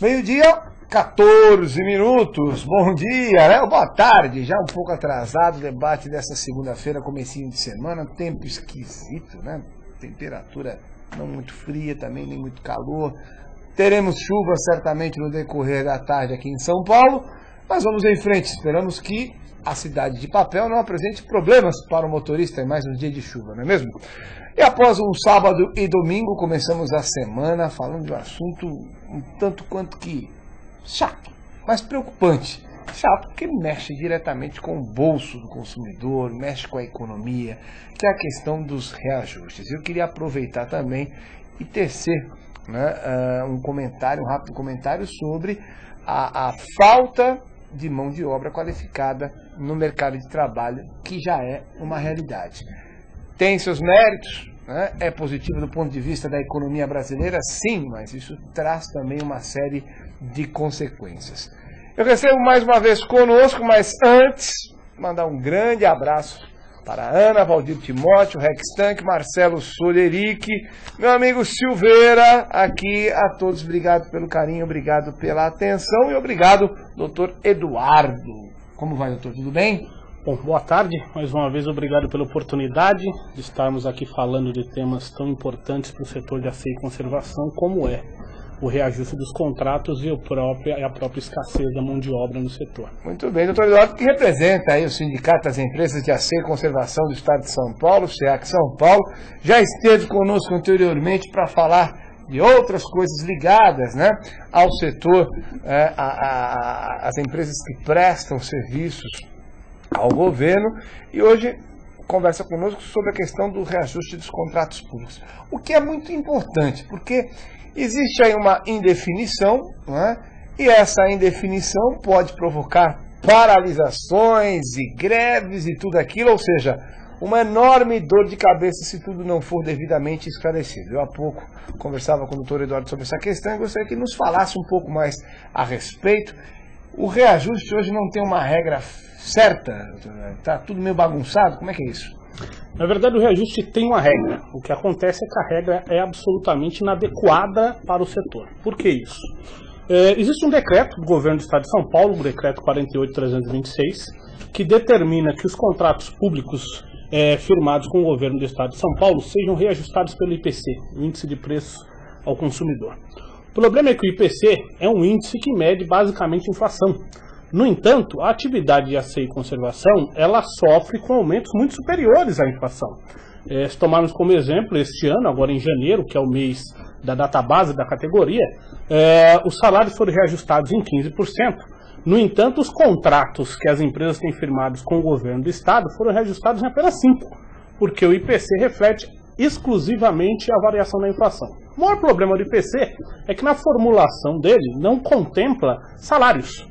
Meio-dia, 14 minutos. Bom dia, né? Boa tarde. Já um pouco atrasado o debate dessa segunda-feira, comecinho de semana. Tempo esquisito, né? Temperatura não muito fria também, nem muito calor. Teremos chuva certamente no decorrer da tarde aqui em São Paulo. Mas vamos em frente. Esperamos que a cidade de papel não apresente problemas para o motorista em mais um dia de chuva, não é mesmo? E após um sábado e domingo, começamos a semana falando de um assunto um tanto quanto que chato, mas preocupante. Chato porque mexe diretamente com o bolso do consumidor, mexe com a economia, que é a questão dos reajustes. Eu queria aproveitar também e tecer, né, um rápido comentário sobre a falta de mão de obra qualificada no mercado de trabalho, que já é uma realidade. Tem seus méritos, né? É positivo do ponto de vista da economia brasileira, sim, mas isso traz também uma série de consequências. Eu recebo mais uma vez conosco, mas antes, mandar um grande abraço para Ana, Valdir Timóteo, Rex Tanque, Marcelo Soleric, meu amigo Silveira, aqui a todos, obrigado pelo carinho, obrigado pela atenção e obrigado, doutor Eduardo. Como vai, doutor? Tudo bem? Bom, boa tarde, mais uma vez obrigado pela oportunidade de estarmos aqui falando de temas tão importantes para o setor de aceio e conservação, como é o reajuste dos contratos e a própria escassez da mão de obra no setor. Muito bem, doutor Eduardo, que representa aí o Sindicato das Empresas de Aceio e Conservação do Estado de São Paulo, SEAC São Paulo, já esteve conosco anteriormente para falar de outras coisas ligadas, né, ao setor, as empresas que prestam serviços ao governo, e hoje conversa conosco sobre a questão do reajuste dos contratos públicos, o que é muito importante, porque existe aí uma indefinição, né, e essa indefinição pode provocar paralisações e greves e tudo aquilo, ou seja, uma enorme dor de cabeça se tudo não for devidamente esclarecido. Eu há pouco conversava com o doutor Eduardo sobre essa questão e gostaria que nos falasse um pouco mais a respeito. O reajuste hoje não tem uma regra certa, está tudo meio bagunçado, como é que é isso? Na verdade, o reajuste tem uma regra. O que acontece é que a regra é absolutamente inadequada para o setor. Por que isso? Existe um decreto do governo do Estado de São Paulo, o decreto 48.326, que determina que os contratos públicos firmados com o governo do Estado de São Paulo sejam reajustados pelo IPC, Índice de Preço ao Consumidor. O problema é que o IPC é um índice que mede basicamente inflação. No entanto, a atividade de aceio e conservação, ela sofre com aumentos muito superiores à inflação. Se tomarmos como exemplo, este ano, agora em janeiro, que é o mês da database da categoria, os salários foram reajustados em 15%. No entanto, os contratos que as empresas têm firmados com o governo do Estado foram reajustados em apenas 5%, porque o IPC reflete exclusivamente a variação da inflação. O maior problema do IPC é que na formulação dele não contempla salários.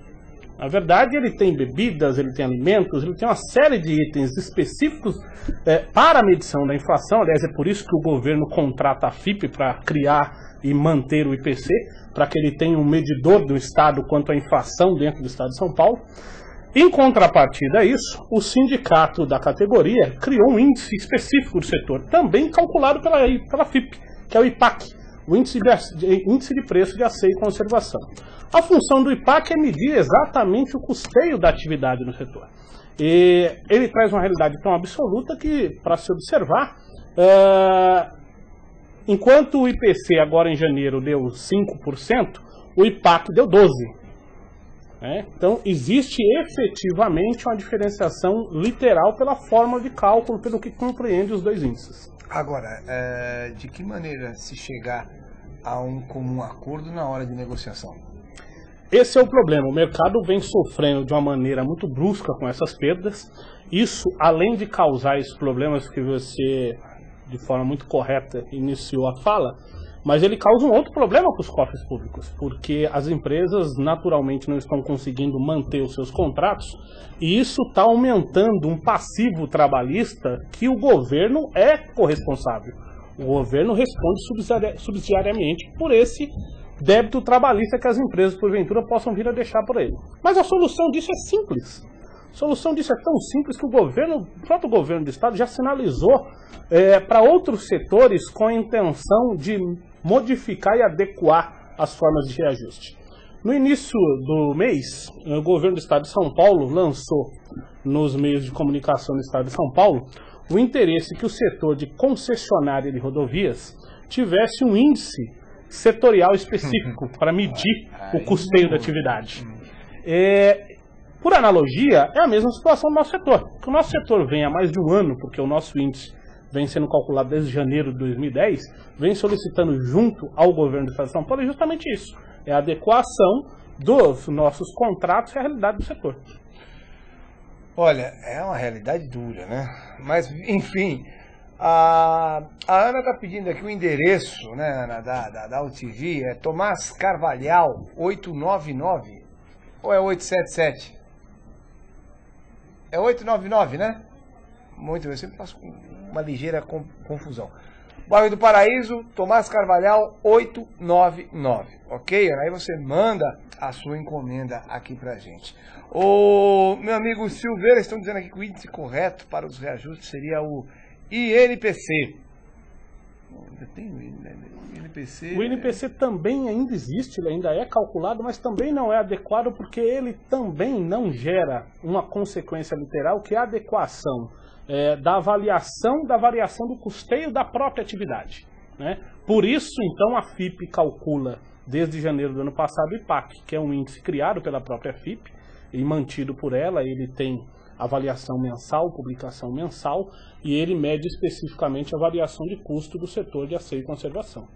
Na verdade, ele tem bebidas, ele tem alimentos, ele tem uma série de itens específicos para a medição da inflação. Aliás, é por isso que o governo contrata a FIPE para criar e manter o IPC, para que ele tenha um medidor do Estado quanto à inflação dentro do Estado de São Paulo. Em contrapartida a isso, o sindicato da categoria criou um índice específico do setor, também calculado pela FIPE, que é o IPAC, o Índice de Preço de Aceio e Conservação. A função do IPAC é medir exatamente o custeio da atividade no setor. E ele traz uma realidade tão absoluta que, para se observar, enquanto o IPC agora em janeiro deu 5%, o IPAC deu 12%. Então, existe efetivamente uma diferenciação literal pela forma de cálculo, pelo que compreende os dois índices. Agora, de que maneira se chegar a um comum acordo na hora de negociação? Esse é o problema. O mercado vem sofrendo de uma maneira muito brusca com essas perdas. Isso, além de causar esses problemas que você, de forma muito correta, iniciou a fala, mas ele causa um outro problema para os cofres públicos, porque as empresas naturalmente não estão conseguindo manter os seus contratos, e isso está aumentando um passivo trabalhista que o governo é corresponsável. O governo responde subsidiariamente por esse débito trabalhista que as empresas, porventura, possam vir a deixar por ele. Mas a solução disso é simples. A solução disso é tão simples que o próprio governo do Estado já sinalizou para outros setores com a intenção de modificar e adequar as formas de reajuste. No início do mês, o governo do estado de São Paulo lançou nos meios de comunicação do estado de São Paulo o interesse que o setor de concessionária de rodovias tivesse um índice setorial específico para medir o custeio da atividade. Por analogia, é a mesma situação do nosso setor. O nosso setor vem há mais de um ano, porque o nosso índice vem sendo calculado desde janeiro de 2010, vem solicitando junto ao governo do estado de São Paulo, é justamente isso. É a adequação dos nossos contratos à realidade do setor. Olha, é uma realidade dura, né? Mas, enfim, a Ana está pedindo aqui o endereço, né, Ana, da UTV, é Tomás Carvalhal, 899, ou é 877? É 899, né? Muito bem, eu sempre faço uma ligeira confusão. Bairro do Paraíso, Tomás Carvalhal, 899, ok? Aí você manda a sua encomenda aqui pra gente. O meu amigo Silveira, estão dizendo aqui que o índice correto para os reajustes seria o INPC. Tem o INPC. O INPC também ainda existe, ele ainda é calculado, mas também não é adequado porque ele também não gera uma consequência literal, que é a adequação da avaliação da variação do custeio da própria atividade, né? Por isso, então, a FIP calcula desde janeiro do ano passado o IPAC, que é um índice criado pela própria FIP e mantido por ela. Ele tem avaliação mensal, publicação mensal, e ele mede especificamente a variação de custo do setor de asseio e conservação.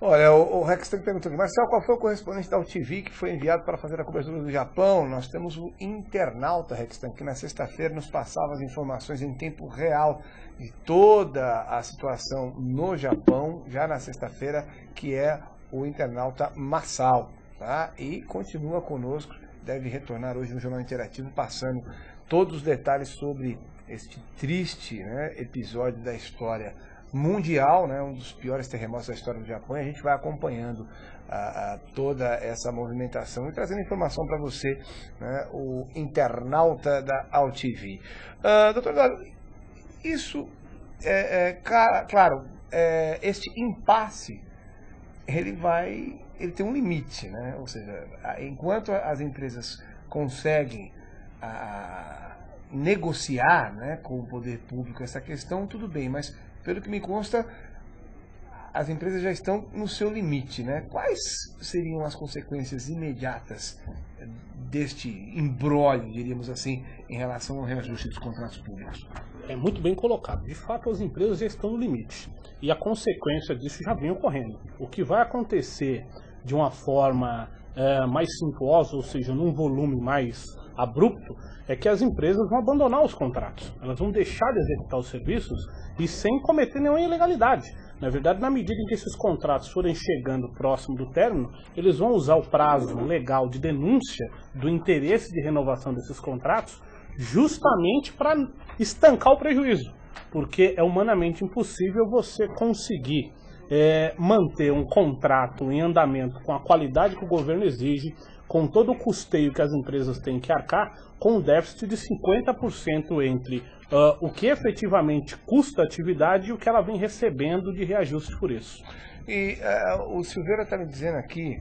Olha, o Rex está me perguntando aqui, Marcelo, qual foi o correspondente da UTV que foi enviado para fazer a cobertura do Japão? Nós temos o internauta, Rex, que na sexta-feira nos passava as informações em tempo real de toda a situação no Japão, já na sexta-feira, que é o internauta Massal, tá? E continua conosco, deve retornar hoje no Jornal Interativo, passando todos os detalhes sobre este triste, né, episódio da história mundial, né, um dos piores terremotos da história do Japão, e a gente vai acompanhando toda essa movimentação e trazendo informação para você, né, o internauta da AltV. Doutor Eduardo, isso claro, este impasse, ele tem um limite, né? Ou seja, enquanto as empresas conseguem negociar, né, com o poder público essa questão, tudo bem, mas pelo que me consta, as empresas já estão no seu limite, né? Quais seriam as consequências imediatas deste imbróglio, diríamos assim, em relação ao reajuste dos contratos públicos? É muito bem colocado. De fato, as empresas já estão no limite. E a consequência disso já vem ocorrendo. O que vai acontecer de uma forma mais simplória, ou seja, num volume mais abrupto, é que as empresas vão abandonar os contratos. Elas vão deixar de executar os serviços e sem cometer nenhuma ilegalidade. Na verdade, na medida em que esses contratos forem chegando próximo do término, eles vão usar o prazo legal de denúncia do interesse de renovação desses contratos justamente para estancar o prejuízo. Porque é humanamente impossível você conseguir manter um contrato em andamento com a qualidade que o governo exige, com todo o custeio que as empresas têm que arcar, com um déficit de 50% entre o que efetivamente custa a atividade e o que ela vem recebendo de reajuste por isso. E o Silveira está me dizendo aqui,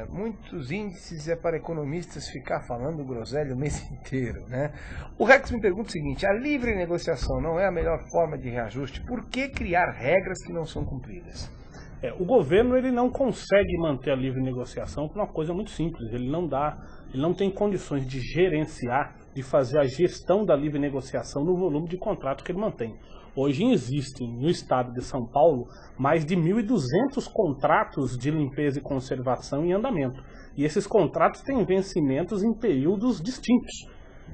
muitos índices é para economistas ficar falando groselha o mês inteiro, né? O Rex me pergunta o seguinte: a livre negociação não é a melhor forma de reajuste? Por que criar regras que não são cumpridas? O governo ele não consegue manter a livre negociação por uma coisa muito simples. Ele não tem condições de gerenciar, de fazer a gestão da livre negociação no volume de contratos que ele mantém. Hoje existem no estado de São Paulo mais de 1.200 contratos de limpeza e conservação em andamento. E esses contratos têm vencimentos em períodos distintos,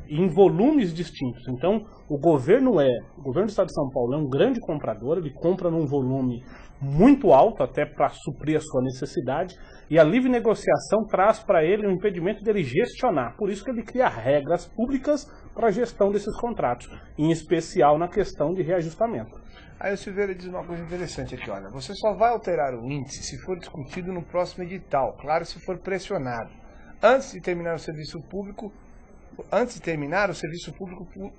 em volumes distintos. Então, o governo do estado de São Paulo é um grande comprador, ele compra num volume muito alto até para suprir a sua necessidade, e a livre negociação traz para ele um impedimento dele gestionar. Por isso que ele cria regras públicas para a gestão desses contratos, em especial na questão de reajustamento. Aí o Silveira diz uma coisa interessante aqui, olha, você só vai alterar o índice se for discutido no próximo edital, claro, se for pressionado. Antes de terminar o serviço público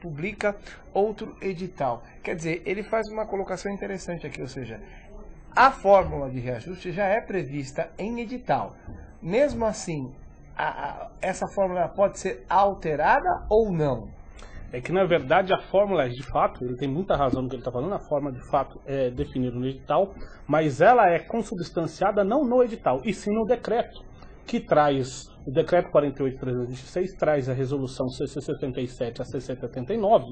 publica outro edital. Quer dizer, ele faz uma colocação interessante aqui, ou seja, A fórmula de reajuste já é prevista em edital. Mesmo assim, essa fórmula pode ser alterada ou não? É que, na verdade, a fórmula, de fato, ele tem muita razão no que ele está falando, a fórmula, de fato, é definida no edital, mas ela é consubstanciada não no edital, e sim no decreto, que traz, o decreto 48.326 traz a resolução CC77 a CC79,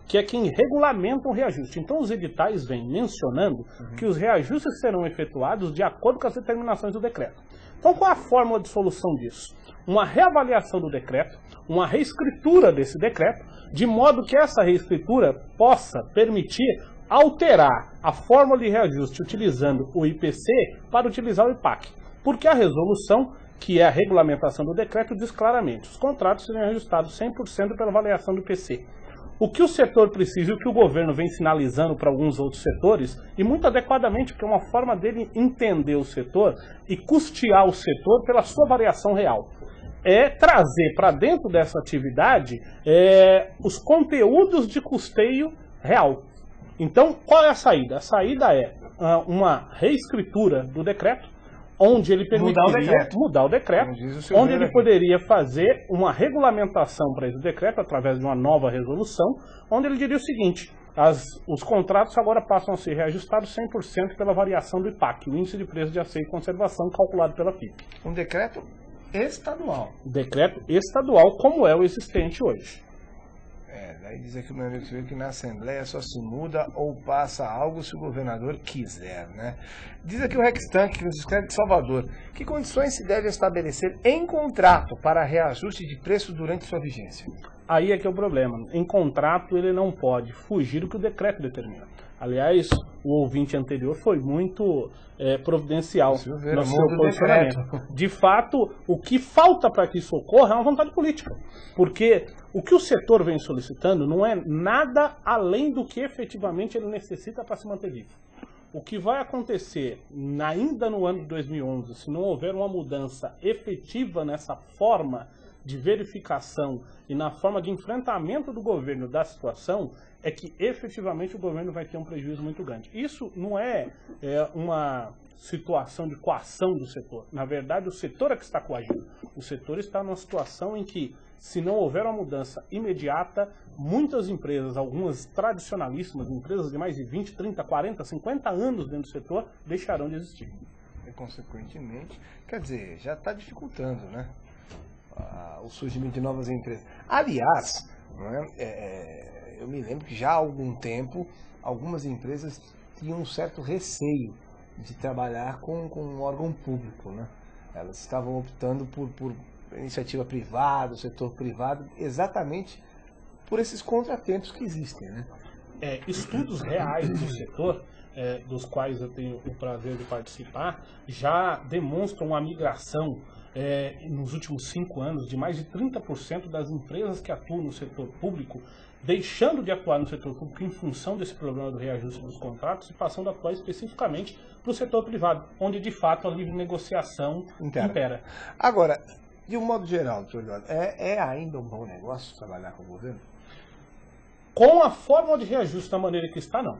que é quem regulamenta o reajuste. Então, os editais vêm mencionando que os reajustes serão efetuados de acordo com as determinações do decreto. Então, qual é a fórmula de solução disso? Uma reavaliação do decreto, uma reescritura desse decreto, de modo que essa reescritura possa permitir alterar a fórmula de reajuste utilizando o IPC para utilizar o IPAC. Porque a resolução, que é a regulamentação do decreto, diz claramente: os contratos serão ajustados 100% pela avaliação do IPC. O que o setor precisa e o que o governo vem sinalizando para alguns outros setores, e muito adequadamente, porque é uma forma dele entender o setor e custear o setor pela sua variação real, é trazer para dentro dessa atividade os conteúdos de custeio real. Então, qual é a saída? A saída é uma reescritura do decreto, onde ele permitiria mudar o decreto, onde ele poderia fazer uma regulamentação para esse decreto através de uma nova resolução, onde ele diria o seguinte: os contratos agora passam a ser reajustados 100% pela variação do IPAC, o Índice de Preço de Aceite e Conservação, calculado pela FIP. Um decreto estadual. Decreto estadual, como é o existente hoje. Daí diz aqui o meu amigo que na Assembleia só se muda ou passa algo se o governador quiser, né? Diz aqui o Rextank, que nos escreve de Salvador: que condições se deve estabelecer em contrato para reajuste de preço durante sua vigência? Aí é que é o problema. Em contrato ele não pode fugir do que o decreto determina. Aliás, o ouvinte anterior foi muito providencial no seu posicionamento. De fato, o que falta para que isso ocorra é uma vontade política. Porque o que o setor vem solicitando não é nada além do que efetivamente ele necessita para se manter vivo. O que vai acontecer ainda no ano de 2011, se não houver uma mudança efetiva nessa forma de verificação e na forma de enfrentamento do governo da situação, é que efetivamente o governo vai ter um prejuízo muito grande. Isso não é uma situação de coação do setor. Na verdade, o setor é que está coagindo. O setor está numa situação em que, se não houver uma mudança imediata, muitas empresas, algumas tradicionalíssimas, empresas de mais de 20, 30, 40, 50 anos dentro do setor, deixarão de existir. E, consequentemente, quer dizer, já está dificultando, né? O surgimento de novas empresas. Aliás, eu me lembro que já há algum tempo algumas empresas tinham um certo receio de trabalhar com um órgão público, né? Elas estavam optando por iniciativa privada, o setor privado, exatamente por esses contratempos que existem, né? Estudos reais do setor, dos quais eu tenho o prazer de participar, já demonstram uma migração nos últimos 5 anos de mais de 30% das empresas que atuam no setor público deixando de atuar no setor público em função desse problema do reajuste dos contratos e passando a atuar especificamente para o setor privado, onde de fato a livre negociação impera. Agora, de um modo geral, doutor Eduardo, é ainda um bom negócio trabalhar com o governo? Com a fórmula de reajuste da maneira que está, não.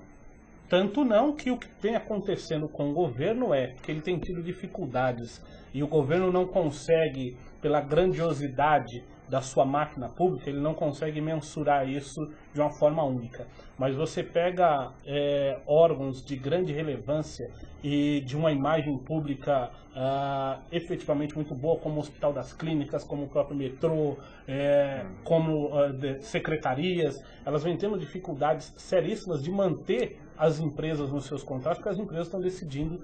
Tanto não que o que vem acontecendo com o governo é que ele tem tido dificuldades e o governo não consegue, pela grandiosidade da sua máquina pública, ele não consegue mensurar isso de uma forma única. Mas você pega órgãos de grande relevância e de uma imagem pública efetivamente muito boa, como o Hospital das Clínicas, como o próprio metrô, como secretarias, elas vêm tendo dificuldades seríssimas de manter as empresas nos seus contratos, porque as empresas estão decidindo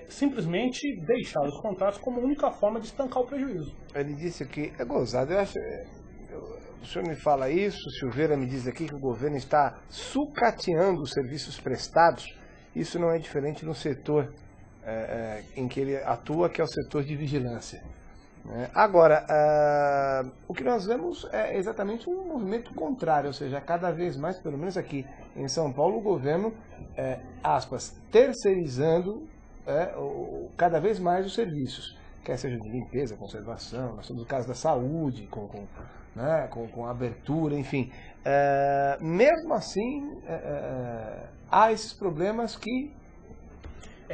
simplesmente deixar os contratos como única forma de estancar o prejuízo. Ele disse aqui, é gozado, eu acho, o senhor me fala isso, o Silveira me diz aqui que o governo está sucateando os serviços prestados. Isso não é diferente no setor em que ele atua, que é o setor de vigilância. Agora, o que nós vemos é exatamente um movimento contrário, ou seja, cada vez mais, pelo menos aqui em São Paulo, o governo, aspas, terceirizando cada vez mais os serviços, quer seja de limpeza, conservação, nós temos o caso da saúde, com abertura, enfim. Mesmo assim, há esses problemas que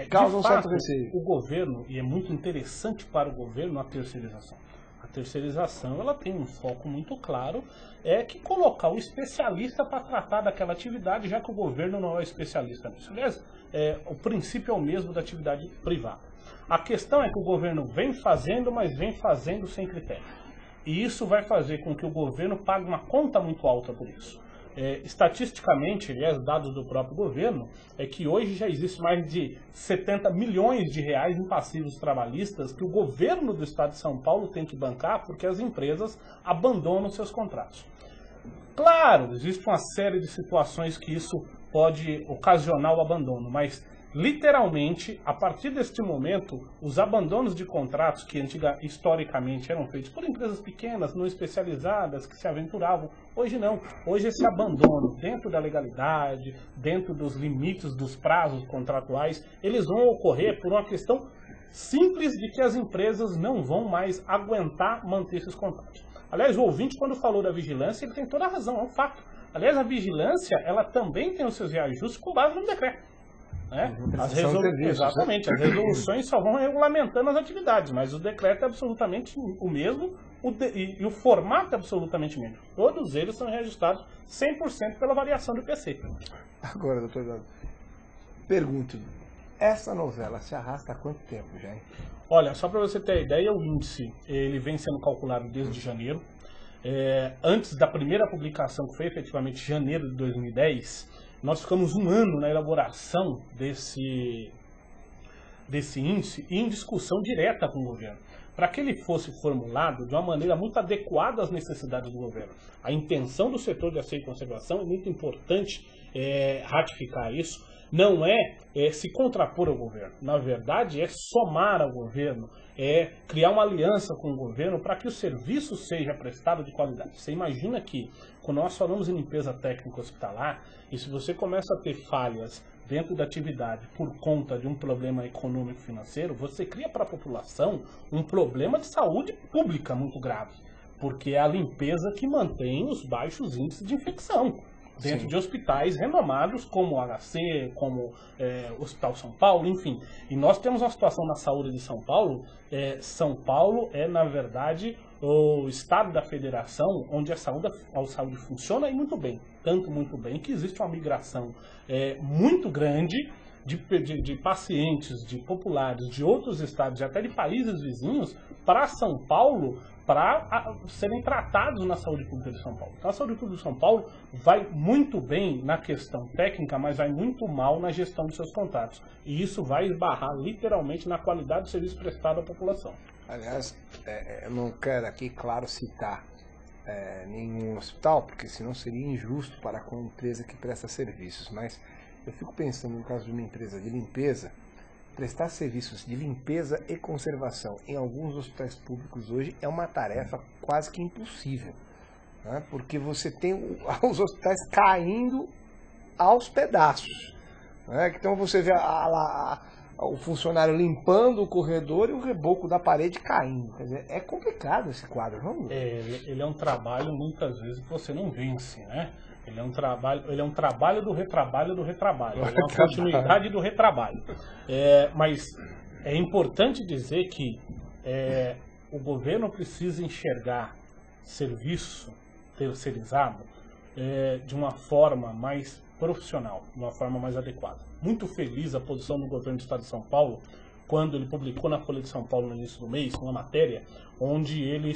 causa um certo fato, receio. o governo, e é muito interessante para o governo a terceirização. A terceirização, ela tem um foco muito claro, que colocar o especialista para tratar daquela atividade, já que o governo não é especialista nisso. Aliás, o princípio é o mesmo da atividade privada. A questão é que o governo vem fazendo, mas vem fazendo sem critério. E isso vai fazer com que o governo pague uma conta muito alta por isso. Estatisticamente, aliás, dados do próprio governo, é que hoje já existe mais de 70 milhões de reais em passivos trabalhistas que o governo do estado de São Paulo tem que bancar porque as empresas abandonam seus contratos. Claro, existe uma série de situações que isso pode ocasionar o abandono, mas literalmente, a partir deste momento, os abandonos de contratos que historicamente eram feitos por empresas pequenas, não especializadas, que se aventuravam, hoje não. Hoje esse abandono, dentro da legalidade, dentro dos limites dos prazos contratuais, eles vão ocorrer por uma questão simples de que as empresas não vão mais aguentar manter esses contratos. Aliás, o ouvinte, quando falou da vigilância, ele tem toda a razão, é um fato. Aliás, a vigilância, ela também tem os seus reajustes com base no decreto. Exatamente, as resoluções só vão regulamentando as atividades, mas o decreto é absolutamente o mesmo e o formato é absolutamente o mesmo. Todos eles são reajustados 100% pela variação do IPC. Agora, doutor Eduardo, pergunto, essa novela se arrasta há quanto tempo já? Hein? Olha, só para você ter a ideia, o índice ele vem sendo calculado desde janeiro. Antes da primeira publicação, que foi efetivamente janeiro de 2010, nós ficamos um ano na elaboração desse índice e em discussão direta com o governo, para que ele fosse formulado de uma maneira muito adequada às necessidades do governo. A intenção do setor de asseio e conservação é muito importante ratificar isso. Não é se contrapor ao governo, na verdade é somar ao governo, é criar uma aliança com o governo para que o serviço seja prestado de qualidade. Você imagina que, quando nós falamos em limpeza técnica hospitalar, e se você começa a ter falhas dentro da atividade por conta de um problema econômico-financeiro, você cria para a população um problema de saúde pública muito grave, porque é a limpeza que mantém os baixos índices de infecção dentro de hospitais renomados como o HC, como o Hospital São Paulo, enfim. E nós temos uma situação na saúde de São Paulo. São Paulo é, na verdade, o estado da federação onde a saúde funciona e muito bem. Tanto muito bem que existe uma migração muito grande de pacientes, de populares de outros estados e até de países vizinhos para São Paulo, para serem tratados na saúde pública de São Paulo. Então, a saúde pública de São Paulo vai muito bem na questão técnica, mas vai muito mal na gestão dos seus contratos. E isso vai esbarrar literalmente na qualidade do serviço prestado à população. Aliás, eu não quero aqui, claro, citar nenhum hospital, porque senão seria injusto para com a empresa que presta serviços, mas eu fico pensando no caso de uma empresa de limpeza, prestar serviços de limpeza e conservação em alguns hospitais públicos hoje é uma tarefa quase que impossível, né? Porque você tem os hospitais caindo aos pedaços, né? Então você vê o funcionário limpando o corredor e o reboco da parede caindo. Quer dizer, é complicado esse quadro, vamos ver. Ele é um trabalho, muitas vezes, que você não vence, né? Ele é um trabalho do retrabalho do retrabalho. É uma continuidade do retrabalho. Mas é importante dizer que o governo precisa enxergar serviço terceirizado de uma forma mais profissional, de uma forma mais adequada. Muito feliz a posição do governo do estado de São Paulo, quando ele publicou na Folha de São Paulo no início do mês, uma matéria, onde ele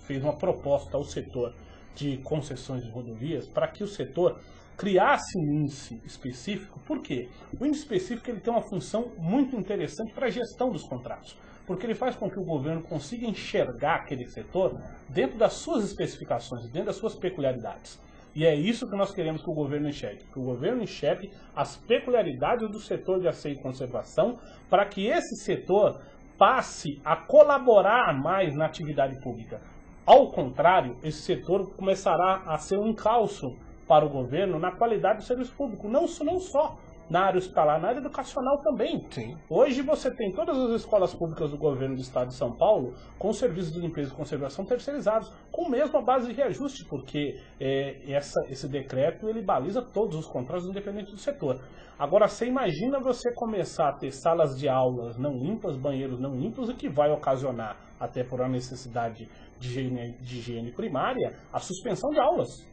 fez uma proposta ao setor de concessões de rodovias para que o setor criasse um índice específico. Por quê? O índice específico ele tem uma função muito interessante para a gestão dos contratos, porque ele faz com que o governo consiga enxergar aquele setor dentro das suas especificações, dentro das suas peculiaridades. E é isso que nós queremos que o governo enxergue, que o governo enxergue as peculiaridades do setor de asseio e conservação, para que esse setor passe a colaborar mais na atividade pública. Ao contrário, esse setor começará a ser um encalço para o governo na qualidade do serviço público, não só na área hospitalar, na área educacional também. Sim. Hoje você tem todas as escolas públicas do governo do estado de São Paulo com serviços de limpeza e conservação terceirizados, com mesmo a base de reajuste, porque esse decreto ele baliza todos os contratos independente do setor. Agora, você imagina você começar a ter salas de aulas não limpas, banheiros não limpos, o que vai ocasionar, até por uma necessidade de higiene primária, a suspensão de aulas.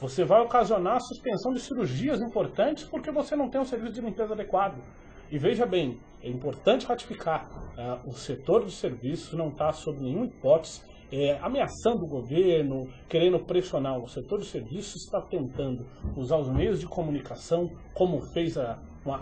Você vai ocasionar a suspensão de cirurgias importantes porque você não tem um serviço de limpeza adequado. E veja bem, é importante ratificar, o setor dos serviços não está sob nenhuma hipótese ameaçando o governo, querendo pressionar. O setor dos serviços está tentando usar os meios de comunicação, como fez a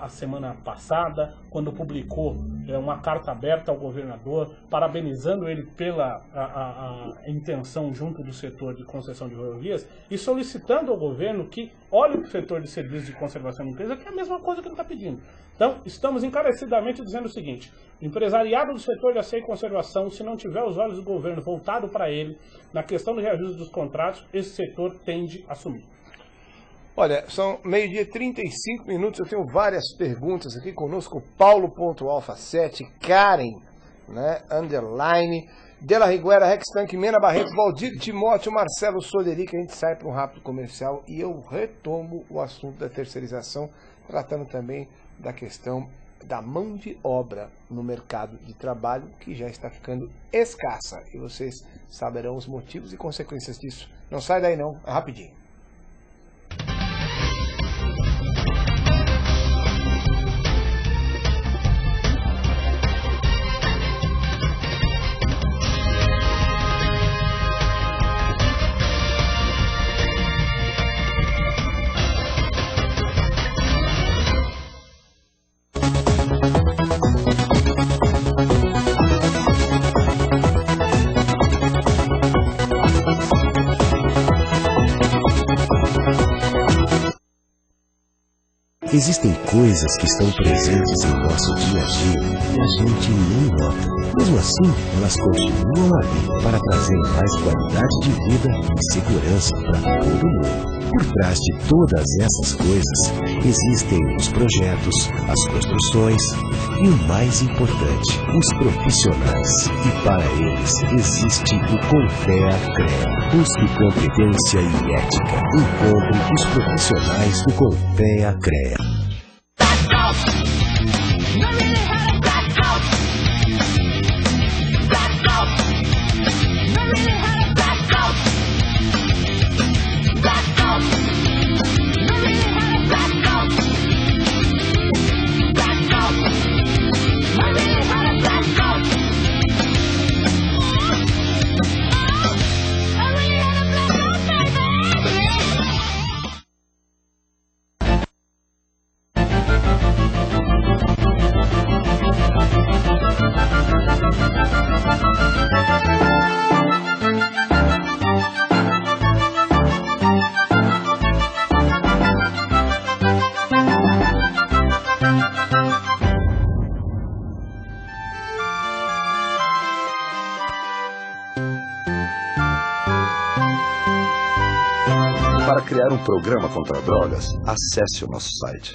semana passada, quando publicou uma carta aberta ao governador, parabenizando ele pela a intenção junto do setor de concessão de rodovias e solicitando ao governo que olhe para o setor de serviços de conservação e limpeza, que é a mesma coisa que ele está pedindo. Então, estamos encarecidamente dizendo o seguinte: o empresariado do setor de asseio e conservação, se não tiver os olhos do governo voltados para ele, na questão do reajuste dos contratos, esse setor tende a sumir. Olha, são 12h35, eu tenho várias perguntas aqui conosco, Paulo.alfa7, Karen, né, underline, Dela Riguera, Rex Tank, Mena Barreto, Valdir Timóteo, Marcelo Soderic. A gente sai para um rápido comercial e eu retomo o assunto da terceirização, tratando também da questão da mão de obra no mercado de trabalho, que já está ficando escassa. E vocês saberão os motivos e consequências disso. Não sai daí não, é rapidinho. Existem coisas que estão presentes em nosso dia a dia e a gente nem nota. Mesmo assim, elas continuam ali para trazer mais qualidade de vida e segurança para todo mundo. Por trás de todas essas coisas, existem os projetos, as construções e o mais importante, os profissionais. E para eles existe o CONPEA-CREA. Busque competência e ética. Encontre os profissionais do CONPEA-CREA. Para criar um programa contra drogas, acesse o nosso site.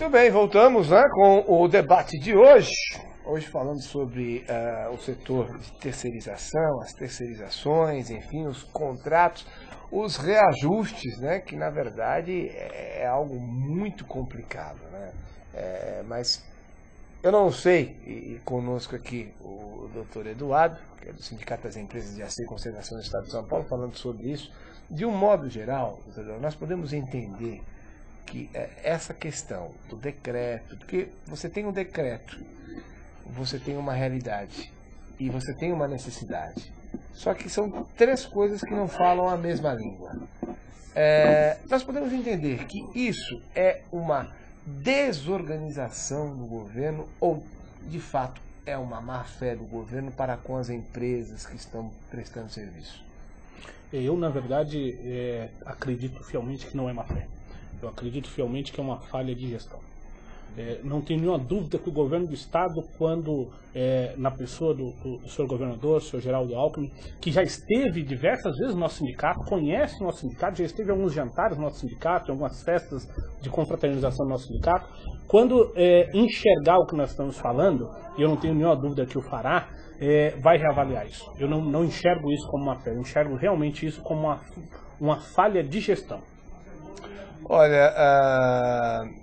Muito bem, voltamos, né, com o debate de hoje. Hoje falando sobre o setor de terceirização, as terceirizações, enfim, os contratos, os reajustes, né, que na verdade é algo muito complicado, né? Mas eu não sei, e conosco aqui o doutor Eduardo, que é do Sindicato das Empresas de Aceio e Conservação do Estado de São Paulo, falando sobre isso. De um modo geral, nós podemos entender que essa questão do decreto, porque você tem um decreto, você tem uma realidade e você tem uma necessidade. Só que são três coisas que não falam a mesma língua. Nós podemos entender que isso é uma desorganização do governo ou, de fato, é uma má-fé do governo para com as empresas que estão prestando serviço? Eu, na verdade, acredito fielmente que não é má-fé. Eu acredito fielmente que é uma falha de gestão. Não tenho nenhuma dúvida que o governo do Estado, quando, na pessoa do senhor governador, o senhor Geraldo Alckmin, que já esteve diversas vezes no nosso sindicato, conhece o nosso sindicato, já esteve em alguns jantares no nosso sindicato, em algumas festas de confraternização do nosso sindicato, quando enxergar o que nós estamos falando, e eu não tenho nenhuma dúvida que o fará, vai reavaliar isso. Eu não enxergo isso como uma fé, eu enxergo realmente isso como uma falha de gestão. Olha,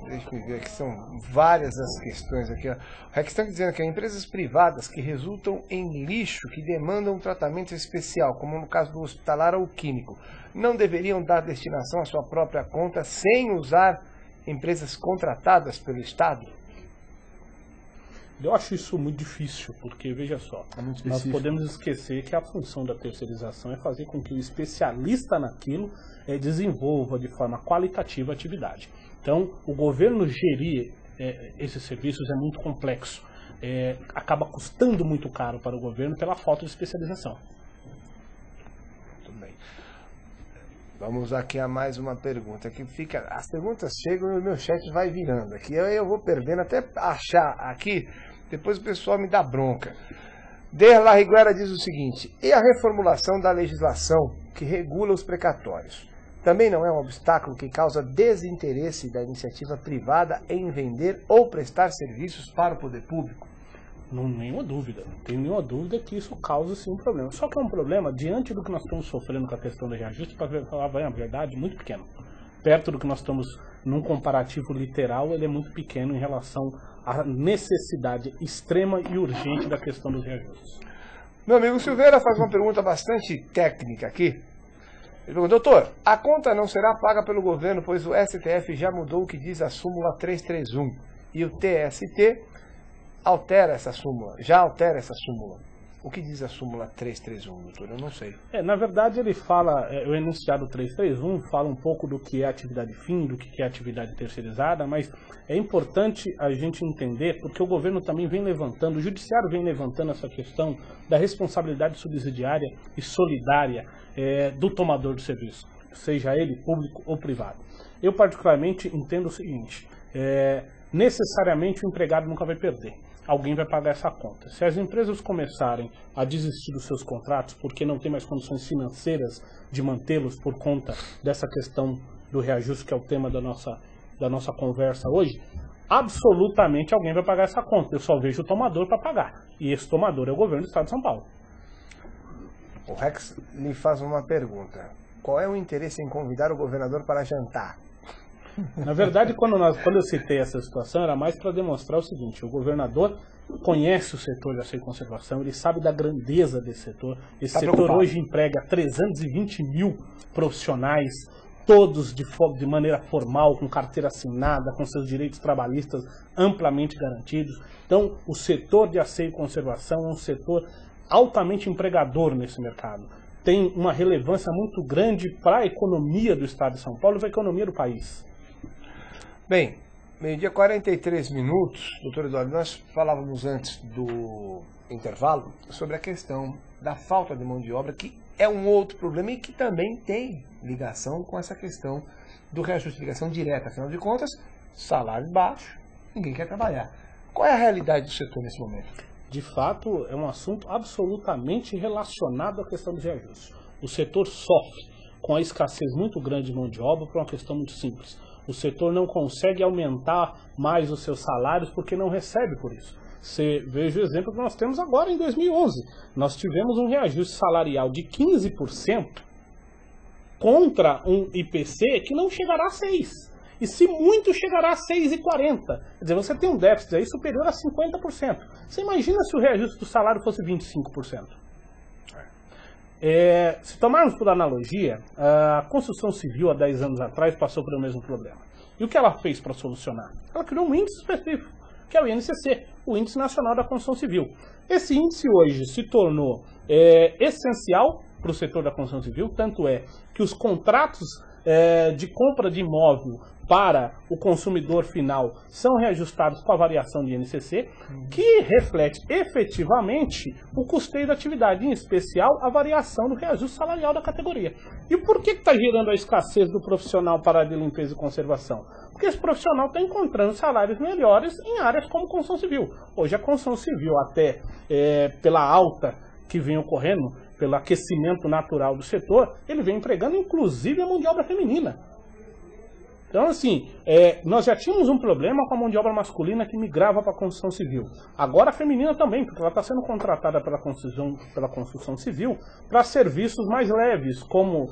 deixa eu ver aqui, são várias as questões aqui. Ó. A questão dizendo que empresas privadas que resultam em lixo, que demandam um tratamento especial, como no caso do hospitalar ou químico, não deveriam dar destinação à sua própria conta sem usar empresas contratadas pelo Estado? Eu acho isso muito difícil, porque, veja só, nós podemos esquecer que a função da terceirização é fazer com que o especialista naquilo desenvolva de forma qualitativa a atividade. Então, o governo gerir esses serviços é muito complexo. Acaba custando muito caro para o governo pela falta de especialização. Muito bem. Vamos aqui a mais uma pergunta. Que fica, as perguntas chegam e o meu chat vai virando aqui. Eu vou perdendo até achar aqui. Depois o pessoal me dá bronca. Derla Riguera diz o seguinte: e a reformulação da legislação que regula os precatórios? Também não é um obstáculo que causa desinteresse da iniciativa privada em vender ou prestar serviços para o poder público? Não tenho nenhuma dúvida. Não tenho nenhuma dúvida que isso causa sim um problema. Só que é um problema, diante do que nós estamos sofrendo com a questão do reajuste, para falar a verdade, muito pequeno. Perto do que nós estamos num comparativo literal, ele é muito pequeno em relação à necessidade extrema e urgente da questão dos reajustes. Meu amigo Silveira faz uma pergunta bastante técnica aqui. Ele pergunta: doutor, a conta não será paga pelo governo, pois o STF já mudou o que diz a súmula 331 e o TST altera essa súmula, já altera essa súmula. O que diz a súmula 331, doutor? Eu não sei. Na verdade, ele fala, o enunciado 331 fala um pouco do que é atividade fim, do que é atividade terceirizada, mas é importante a gente entender, porque o governo também vem levantando, o judiciário vem levantando essa questão da responsabilidade subsidiária e solidária do tomador do serviço, seja ele público ou privado. Eu particularmente entendo o seguinte: necessariamente o empregado nunca vai perder. Alguém vai pagar essa conta. Se as empresas começarem a desistir dos seus contratos porque não tem mais condições financeiras de mantê-los por conta dessa questão do reajuste, que é o tema da nossa conversa hoje, absolutamente alguém vai pagar essa conta. Eu só vejo o tomador para pagar. E esse tomador é o governo do Estado de São Paulo. O Rex lhe faz uma pergunta: qual é o interesse em convidar o governador para jantar? Na verdade, quando eu citei essa situação, era mais para demonstrar o seguinte: o governador conhece o setor de aceio e conservação, ele sabe da grandeza desse setor. Esse setor hoje emprega 320 mil profissionais, todos de maneira formal, com carteira assinada, com seus direitos trabalhistas amplamente garantidos. Então, o setor de aceio e conservação é um setor altamente empregador nesse mercado. Tem uma relevância muito grande para a economia do Estado de São Paulo e para a economia do país. Bem, meio-dia 43 minutos, doutor Eduardo, nós falávamos antes do intervalo sobre a questão da falta de mão de obra, que é um outro problema e que também tem ligação com essa questão do reajuste, ligação direta. Afinal de contas, salário baixo, ninguém quer trabalhar. Qual é a realidade do setor nesse momento? De fato, é um assunto absolutamente relacionado à questão dos reajustes. O setor sofre com a escassez muito grande de mão de obra por uma questão muito simples. O setor não consegue aumentar mais os seus salários porque não recebe por isso. Você veja o exemplo que nós temos agora em 2011. Nós tivemos um reajuste salarial de 15% contra um IPC que não chegará a 6%. E se muito chegará a 6,40%. Quer dizer, você tem um déficit aí superior a 50%. Você imagina se o reajuste do salário fosse 25%. Se tomarmos por analogia, a construção civil há 10 anos atrás passou pelo mesmo problema. E o que ela fez para solucionar? Ela criou um índice específico, que é o INCC, o Índice Nacional da Construção Civil. Esse índice hoje se tornou essencial para o setor da construção civil, tanto é que os contratos de compra de imóvel para o consumidor final são reajustados com a variação de INCC, que reflete efetivamente o custeio da atividade, em especial a variação do reajuste salarial da categoria. E por que está gerando a escassez do profissional para a área de limpeza e conservação? Porque esse profissional está encontrando salários melhores em áreas como construção civil. Hoje a construção civil, até pela alta que vem ocorrendo, pelo aquecimento natural do setor, ele vem empregando inclusive a mão de obra feminina. Então, assim, nós já tínhamos um problema com a mão de obra masculina que migrava para a construção civil. Agora a feminina também, porque ela está sendo contratada pela construção civil para serviços mais leves, como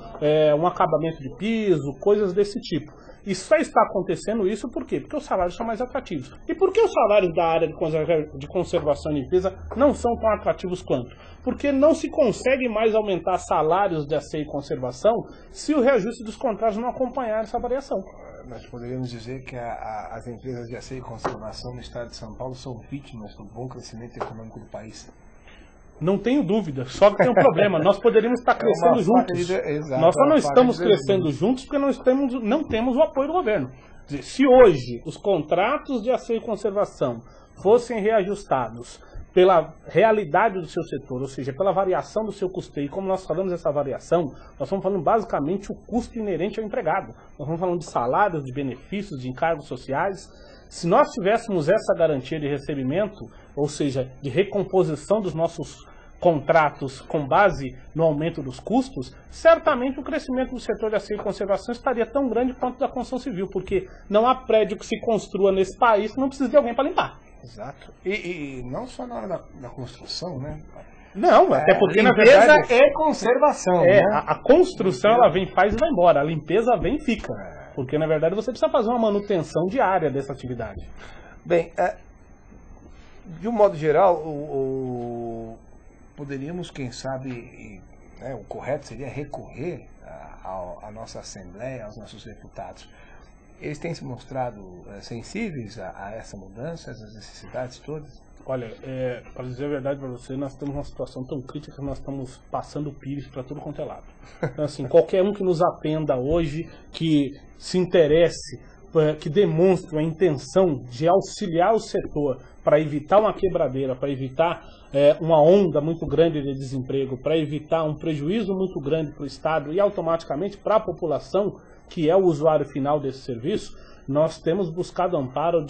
um acabamento de piso, coisas desse tipo. E só está acontecendo isso por quê? Porque os salários são mais atrativos. E por que os salários da área de conservação e limpeza não são tão atrativos quanto? Porque não se consegue mais aumentar salários de asseio e conservação se o reajuste dos contratos não acompanhar essa variação. Nós poderíamos dizer que as empresas de asseio e conservação no estado de São Paulo são vítimas do bom crescimento econômico do país. Não tenho dúvida, só que tem um problema, nós poderíamos estar crescendo juntos. Nós só não estamos crescendo juntos porque não temos o apoio do governo. Quer dizer, se hoje os contratos de asseio e conservação fossem reajustados pela realidade do seu setor, ou seja, pela variação do seu custeio, como nós falamos dessa variação, nós estamos falando basicamente o custo inerente ao empregado. Nós estamos falando de salários, de benefícios, de encargos sociais. Se nós tivéssemos essa garantia de recebimento, ou seja, de recomposição dos nossos contratos com base no aumento dos custos, certamente o crescimento do setor de asseio e conservação estaria tão grande quanto da construção civil, porque não há prédio que se construa nesse país que não precise de alguém para limpar. Exato. E não só na hora da construção, né? Não, até porque na verdade é conservação. Né? A construção ela vem, faz e vai embora, a limpeza vem e fica. Porque na verdade você precisa fazer uma manutenção diária dessa atividade. Bem, de um modo geral, poderíamos, quem sabe, o correto seria recorrer à nossa Assembleia, aos nossos deputados. Eles têm se mostrado sensíveis a essa mudança, a essas necessidades todas? Olha, para dizer a verdade para você, nós temos uma situação tão crítica que nós estamos passando pires para tudo quanto é lado. Então, assim, qualquer um que nos atenda hoje, que se interesse, que demonstre a intenção de auxiliar o setor para evitar uma quebradeira, para evitar uma onda muito grande de desemprego, para evitar um prejuízo muito grande para o Estado e automaticamente para a população, que é o usuário final desse serviço, nós temos buscado amparo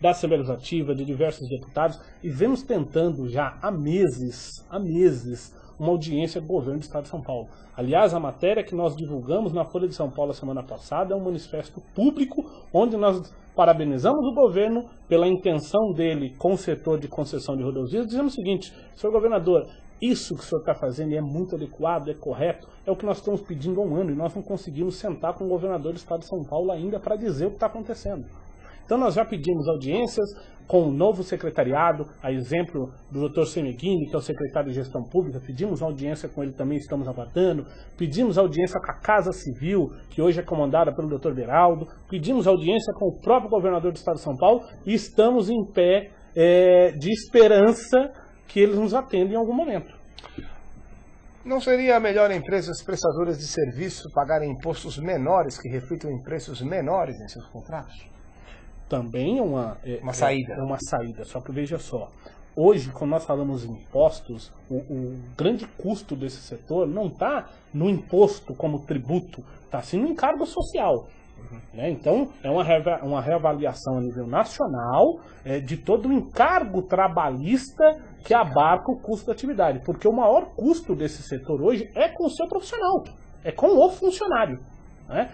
da Assembleia Legislativa, de diversos deputados, e vemos tentando já há meses, uma audiência do governo do Estado de São Paulo. Aliás, a matéria que nós divulgamos na Folha de São Paulo a semana passada é um manifesto público, onde nós parabenizamos o governo pela intenção dele com o setor de concessão de rodovias, dizendo o seguinte: senhor governador, isso que o senhor está fazendo é muito adequado, é correto, é o que nós estamos pedindo há um ano, e nós não conseguimos sentar com o governador do Estado de São Paulo ainda para dizer o que está acontecendo. Então nós já pedimos audiências com o novo secretariado, a exemplo do Dr. Semeghini, que é o secretário de Gestão Pública, pedimos audiência com ele também, estamos aguardando, pedimos audiência com a Casa Civil, que hoje é comandada pelo Dr. Beraldo, pedimos audiência com o próprio governador do Estado de São Paulo, e estamos em pé de esperança que eles nos atendem em algum momento. Não seria melhor empresas prestadoras de serviço pagarem impostos menores que reflitam em preços menores em seus contratos? Também é uma saída. É uma saída, só que veja só. Hoje, quando nós falamos em impostos, o grande custo desse setor não está no imposto como tributo, está sim no encargo social. Né? Então, é uma reavaliação a nível nacional de todo o encargo trabalhista que abarca o custo da atividade. Porque o maior custo desse setor hoje é com o seu profissional, é com o funcionário. né?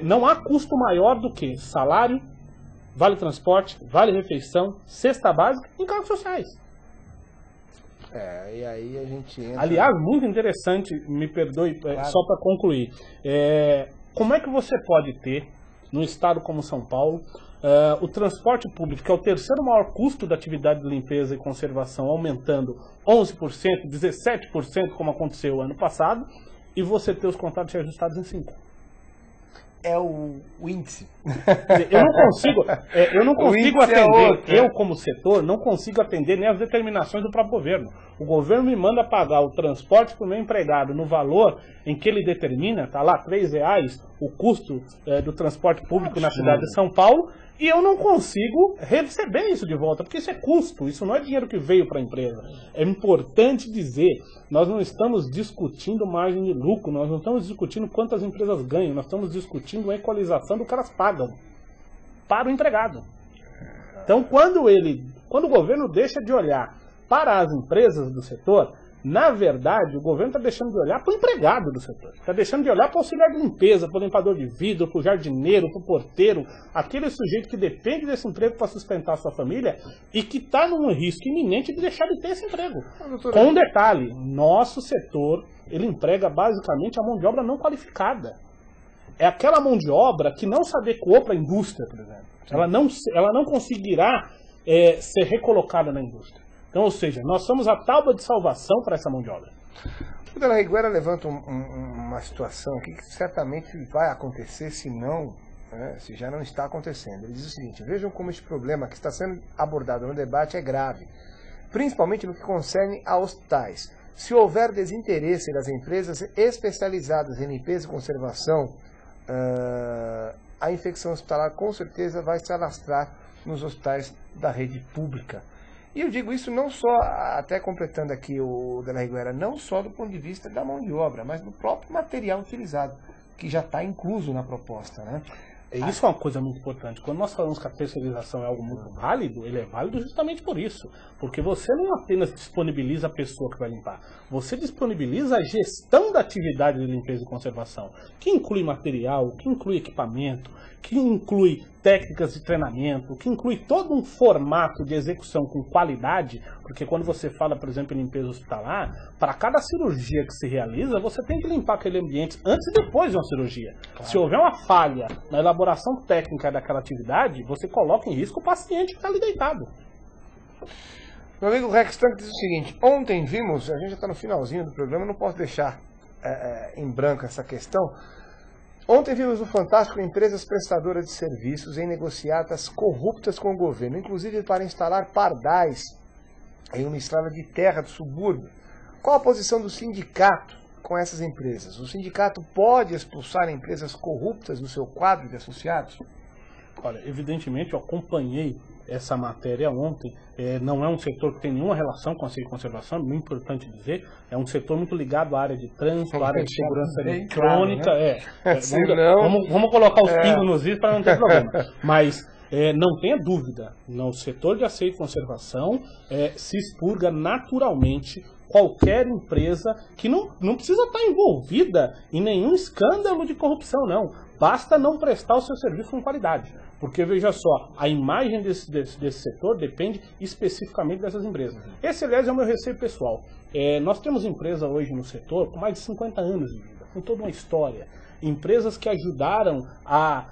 Não há custo maior do que salário, vale transporte, vale refeição, cesta básica e encargos sociais. E aí a gente entra... Aliás, muito interessante, me perdoe, Claro. só para concluir. Como é que você pode ter, num estado como São Paulo, o transporte público, que é o terceiro maior custo da atividade de limpeza e conservação, aumentando 11%, 17%, como aconteceu ano passado, e você ter os contratos reajustados em 5%? É o índice. Eu não consigo índice é atender, outro. eu como setor, não consigo atender nem as determinações do próprio governo. O governo me manda pagar o transporte para o meu empregado no valor em que ele determina, está lá R$3 o custo do transporte público na cidade de São Paulo, e eu não consigo receber isso de volta, porque isso é custo, isso não é dinheiro que veio para a empresa. É importante dizer, nós não estamos discutindo margem de lucro, nós não estamos discutindo quanto as empresas ganham, nós estamos discutindo a equalização do que elas pagam para o empregado. Então, quando o governo deixa de olhar para as empresas do setor, na verdade, o governo está deixando de olhar para o empregado do setor. Está deixando de olhar para o auxiliar de limpeza, para o limpador de vidro, para o jardineiro, para o porteiro, aquele sujeito que depende desse emprego para sustentar a sua família e que está num risco iminente de deixar de ter esse emprego. Com um detalhe, nosso setor, ele emprega basicamente a mão de obra não qualificada. É aquela mão de obra que não se adequou para a indústria, por exemplo. Ela não conseguirá ser recolocada na indústria. Então, ou seja, nós somos a tábua de salvação para essa mão de obra. O De La Higuera levanta uma situação aqui que certamente vai acontecer, se já não está acontecendo. Ele diz o seguinte: vejam como este problema que está sendo abordado no debate é grave, principalmente no que concerne a hospitais. Se houver desinteresse das empresas especializadas em limpeza e conservação, a infecção hospitalar com certeza vai se alastrar nos hospitais da rede pública. E eu digo isso não só, até completando aqui o De La Higuera, não só do ponto de vista da mão de obra, mas do próprio material utilizado, que já está incluso na proposta, né? Isso é uma coisa muito importante. Quando nós falamos que a terceirização é algo muito válido, ele é válido justamente por isso. Porque você não apenas disponibiliza a pessoa que vai limpar, você disponibiliza a gestão da atividade de limpeza e conservação, que inclui material, que inclui equipamento, que inclui técnicas de treinamento, que inclui todo um formato de execução com qualidade, porque quando você fala, por exemplo, em limpeza hospitalar, para cada cirurgia que se realiza, você tem que limpar aquele ambiente antes e depois de uma cirurgia. Claro. Se houver uma falha na elaboração técnica daquela atividade, você coloca em risco o paciente que está ali deitado. Meu amigo Rex Tank diz o seguinte: ontem vimos, a gente já está no finalzinho do programa, não posso deixar em branco essa questão. Ontem vimos no Fantástico empresas prestadoras de serviços em negociatas corruptas com o governo, inclusive para instalar pardais em uma estrada de terra do subúrbio. Qual a posição do sindicato com essas empresas? O sindicato pode expulsar empresas corruptas do seu quadro de associados? Olha, evidentemente eu acompanhei essa matéria ontem. Não é um setor que tem nenhuma relação com a conservação, é muito importante dizer. É um setor muito ligado à área de trânsito, à área de segurança eletrônica. Claro, né? Vamos colocar os pingos nos is para não ter problema. Mas não tenha dúvida, no setor de asseio e conservação se expurga naturalmente qualquer empresa que não precisa estar envolvida em nenhum escândalo de corrupção, não. Basta não prestar o seu serviço com qualidade. Porque, veja só, a imagem desse setor depende especificamente dessas empresas. Esse, aliás, é o meu receio pessoal. Nós temos empresa hoje no setor com mais de 50 anos de vida, com toda uma história. Empresas que ajudaram a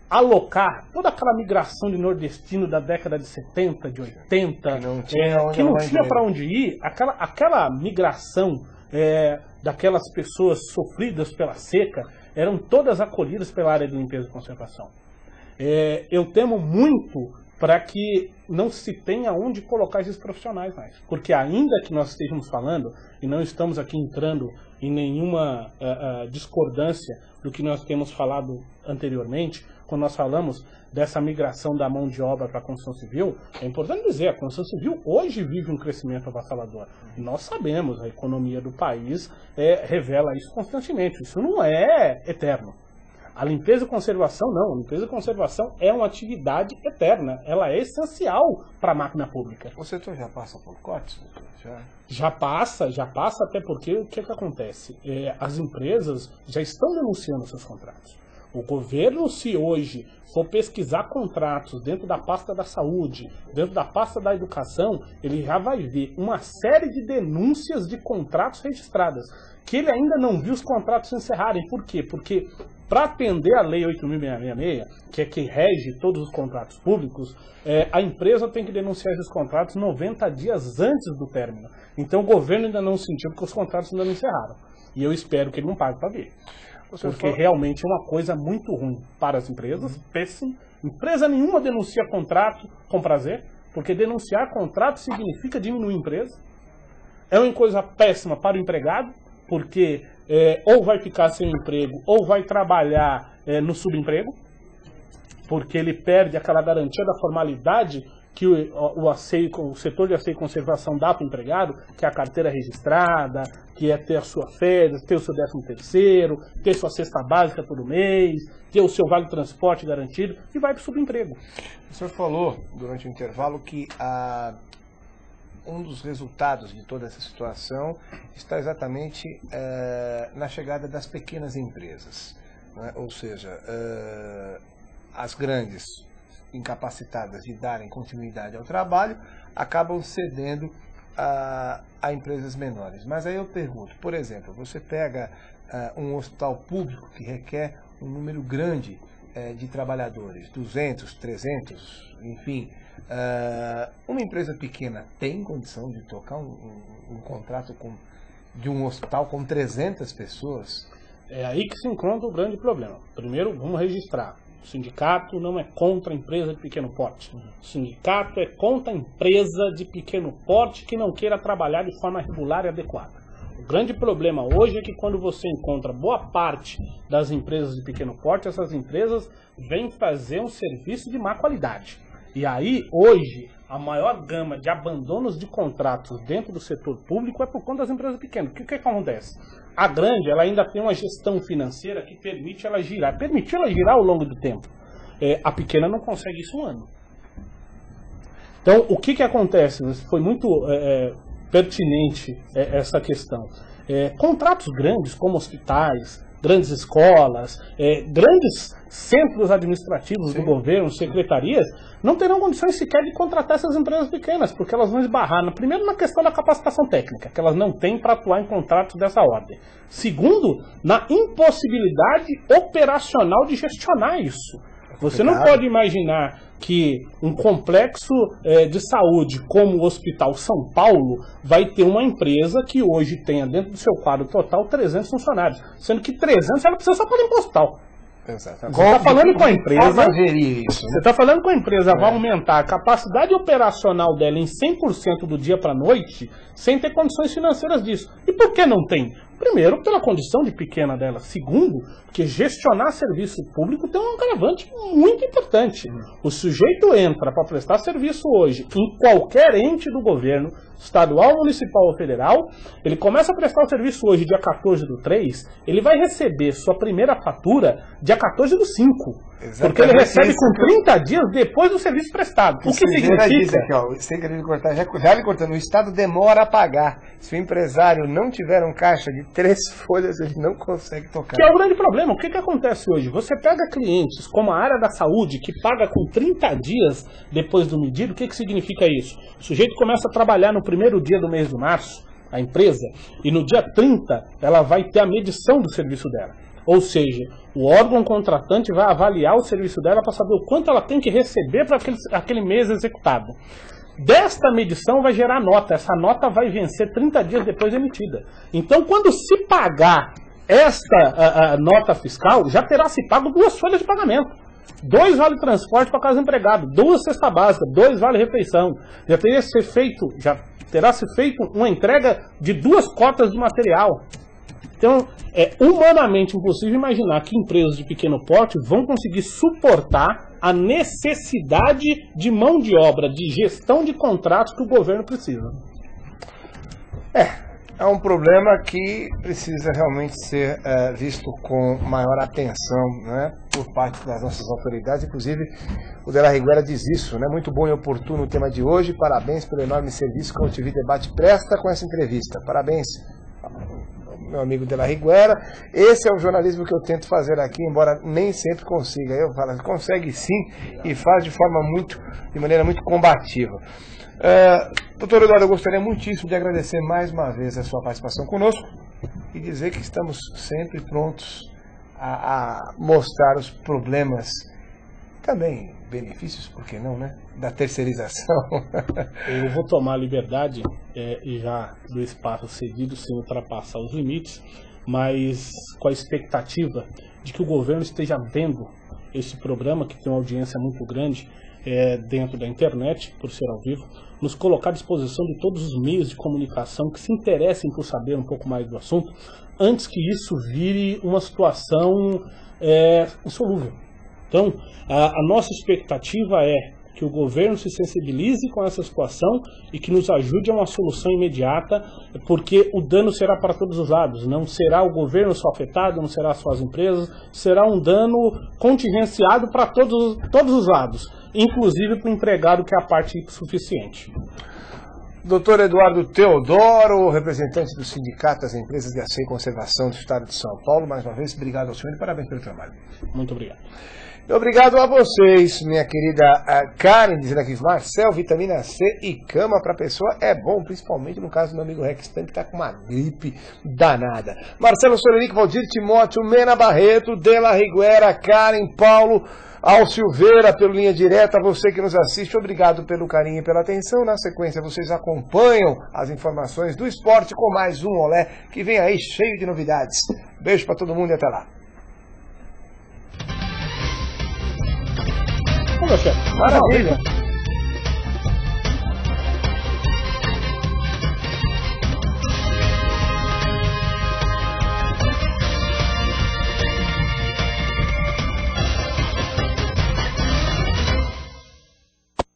alocar toda aquela migração de nordestino da década de 70, de 80, que não tinha para onde ir, aquela migração daquelas pessoas sofridas pela seca, eram todas acolhidas pela área de limpeza e conservação. Eu temo muito para que não se tenha onde colocar esses profissionais mais. Porque ainda que nós estejamos falando, e não estamos aqui entrando em nenhuma discordância do que nós temos falado anteriormente, quando nós falamos dessa migração da mão de obra para a construção civil, é importante dizer, a construção civil hoje vive um crescimento avassalador. E nós sabemos, a economia do país revela isso constantemente. Isso não é eterno. A limpeza e conservação não. A limpeza e conservação é uma atividade eterna. Ela é essencial para a máquina pública. O setor já passa por cortes? Já passa, até porque o que acontece? As empresas já estão denunciando seus contratos. O governo, se hoje for pesquisar contratos dentro da pasta da saúde, dentro da pasta da educação, ele já vai ver uma série de denúncias de contratos registradas, que ele ainda não viu os contratos se encerrarem. Por quê? Porque para atender a Lei 8.666, que é que rege todos os contratos públicos, a empresa tem que denunciar esses contratos 90 dias antes do término. Então o governo ainda não sentiu porque os contratos ainda não encerraram. E eu espero que ele não pague para ver. Porque realmente é uma coisa muito ruim para as empresas, péssimo. Empresa nenhuma denuncia contrato com prazer, porque denunciar contrato significa diminuir a empresa. É uma coisa péssima para o empregado, porque ou vai ficar sem emprego, ou vai trabalhar no subemprego, porque ele perde aquela garantia da formalidade que o setor de asseio e conservação dá para o empregado, que é a carteira registrada, que é ter a sua férias, ter o seu 13º, ter sua cesta básica todo mês, ter o seu vale transporte garantido, e vai para o subemprego. O senhor falou, durante o intervalo, que um dos resultados de toda essa situação está exatamente na chegada das pequenas empresas, né? Ou seja, as grandes, incapacitadas de darem continuidade ao trabalho, acabam cedendo a empresas menores. Mas aí eu pergunto, por exemplo, você pega um hospital público que requer um número grande de trabalhadores, 200, 300, enfim, uma empresa pequena tem condição de tocar um contrato de um hospital com 300 pessoas? É aí que se encontra o grande problema. Primeiro, vamos registrar. O sindicato não é contra a empresa de pequeno porte. O sindicato é contra a empresa de pequeno porte que não queira trabalhar de forma regular e adequada. O grande problema hoje é que quando você encontra boa parte das empresas de pequeno porte, essas empresas vêm fazer um serviço de má qualidade. E aí, hoje, a maior gama de abandonos de contratos dentro do setor público é por conta das empresas pequenas. O que acontece? A grande, ela ainda tem uma gestão financeira que permite ela girar. Permitiu ela girar ao longo do tempo. A pequena não consegue isso um ano. Então, o que acontece? Foi muito pertinente essa questão. Contratos grandes, como hospitais, grandes escolas, grandes centros administrativos do governo, secretarias, não terão condições sequer de contratar essas empresas pequenas, porque elas vão esbarrar, primeiro, na questão da capacitação técnica, que elas não têm para atuar em contratos dessa ordem. Segundo, na impossibilidade operacional de gestionar isso. Você não pode imaginar que um complexo de saúde como o Hospital São Paulo vai ter uma empresa que hoje tenha dentro do seu quadro total 300 funcionários, sendo que 300 ela precisa só para limpar o hospital. Exatamente. Você está falando com a empresa, isso, né? Você está falando com a empresa, vai aumentar a capacidade operacional dela em 100% do dia para a noite, sem ter condições financeiras disso. E por que não tem? Primeiro, pela condição de pequena dela. Segundo, porque gestionar serviço público tem um agravante muito importante. O sujeito entra para prestar serviço hoje em qualquer ente do governo, estadual, municipal ou federal, ele começa a prestar o serviço hoje dia 14/3, ele vai receber sua primeira fatura dia 14/5. Porque ele recebe com 30 dias depois do serviço prestado. O que significa? Disse aqui, sem querer cortar, já lhe cortando, o Estado demora a pagar. Se o empresário não tiver um caixa de 3 folhas, ele não consegue tocar. Que é o grande problema. O que acontece hoje? Você pega clientes como a área da saúde, que paga com 30 dias depois do medido. O que significa isso? O sujeito começa a trabalhar no primeiro dia do mês de março, a empresa, e no dia 30 ela vai ter a medição do serviço dela. Ou seja, o órgão contratante vai avaliar o serviço dela para saber o quanto ela tem que receber para aquele mês executado. Desta medição vai gerar nota. Essa nota vai vencer 30 dias depois emitida. Então, quando se pagar esta nota fiscal, já terá se pago 2 folhas de pagamento. 2 vale transporte para casa do empregado, 2 cesta básica, 2 vale refeição. Já terá se feito uma entrega de 2 cotas de material. Então, é humanamente impossível imaginar que empresas de pequeno porte vão conseguir suportar a necessidade de mão de obra, de gestão de contratos que o governo precisa. É um problema que precisa realmente ser visto com maior atenção, né, por parte das nossas autoridades. Inclusive, o De La Higuera diz isso, né? Muito bom e oportuno o tema de hoje. Parabéns pelo enorme serviço que o TV Debate presta com essa entrevista. Parabéns. meu amigo de la Higuera. Esse é o jornalismo que eu tento fazer aqui, embora nem sempre consiga. Eu falo, consegue sim, e faz de maneira muito combativa. Doutor Eduardo, eu gostaria muitíssimo de agradecer mais uma vez a sua participação conosco e dizer que estamos sempre prontos a mostrar os problemas, também benefícios, por que não, né? Da terceirização. Eu vou tomar a liberdade já do espaço cedido sem ultrapassar os limites, mas com a expectativa de que o governo esteja vendo esse programa, que tem uma audiência muito grande dentro da internet, por ser ao vivo, nos colocar à disposição de todos os meios de comunicação que se interessem por saber um pouco mais do assunto, antes que isso vire uma situação insolúvel. Então, a nossa expectativa é que o governo se sensibilize com essa situação e que nos ajude a uma solução imediata, porque o dano será para todos os lados. Não será o governo só afetado, não será só as empresas, será um dano contingenciado para todos os lados, inclusive para o empregado, que é a parte suficiente. Doutor Eduardo Teodoro, representante do Sindicato das Empresas de Açaí e Conservação do Estado de São Paulo, mais uma vez, obrigado ao senhor e parabéns pelo trabalho. Muito obrigado. Obrigado a vocês, minha querida Karen, dizendo aqui, Marcel, vitamina C e cama para a pessoa é bom, principalmente no caso do meu amigo Rex Tank, que está com uma gripe danada. Marcelo Sorenico, Valdir Timóteo, Mena Barreto, De la Higuera, Karen, Paulo, Al Silveira, pelo Linha Direta, você que nos assiste, obrigado pelo carinho e pela atenção. Na sequência, vocês acompanham as informações do esporte com mais um Olé, que vem aí cheio de novidades. Beijo para todo mundo e até lá. Maravilha.